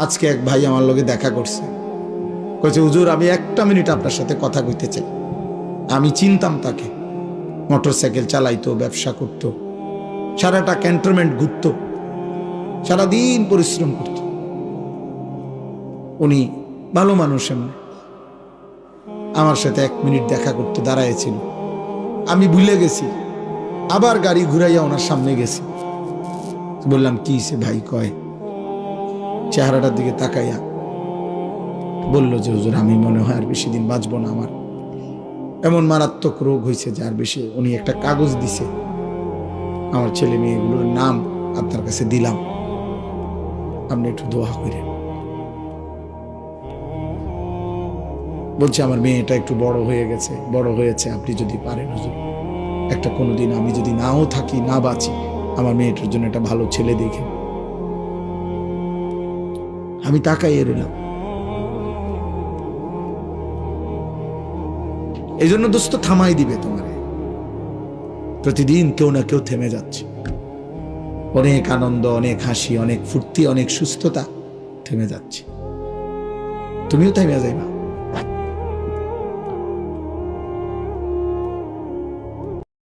আজকে এক ভাই আমার লগে দেখা করছে, কইছে হুজুর আমি একটা মিনিট আপনার সাথে কথা কইতে চাই। আমি চিনতাম তাকে, মোটরসাইকেল চালাইতো, ব্যবসা করতো, সারাটা ক্যান্টনমেন্ট ঘুরতো, সারাদিন পরিশ্রম করত। উনি ভালো মানুষ, এমনি আমার সাথে এক মিনিট দেখা করতে দাঁড়াইছিল। আমি ভুলে গেছি, আবার গাড়ি ঘুরাইয়া ওনার সামনে গেছি। বললাম কি সে ভাই? কয় চেহারাটার দিকে তাকাইয়া বলল যে হুজুর আমি মনে হয় আর বেশি দিন বাঁচবো না, আমার এমন মারাত্মক রোগ হয়েছে যে আর বেশি। উনি একটা কাগজ দিছে, আমার ছেলে মেয়েগুলোর নাম আপনার কাছে দিলাম, আপনি একটু দোয়া করেন। বলছে আমার মেয়েটা একটু বড় হয়ে গেছে, বড় হয়েছে, আপনি যদি পারেন হুজুর একটা কোনোদিন আমি যদি নাও থাকি, না বাঁচি, আমার মেয়েটার জন্য একটা ভালো ছেলে দেখে। আমি তাকাইয়ে রইলাম। এই জন্য দোস্ত থামাই দিবে তোমার, প্রতিদিন কেউ না কেউ থেমে যাচ্ছে। অনেক আনন্দ, অনেক হাসি, অনেক ফুর্তি, অনেক সুস্থতা থেমে যাচ্ছে। তুমিও থেমে যাইবা।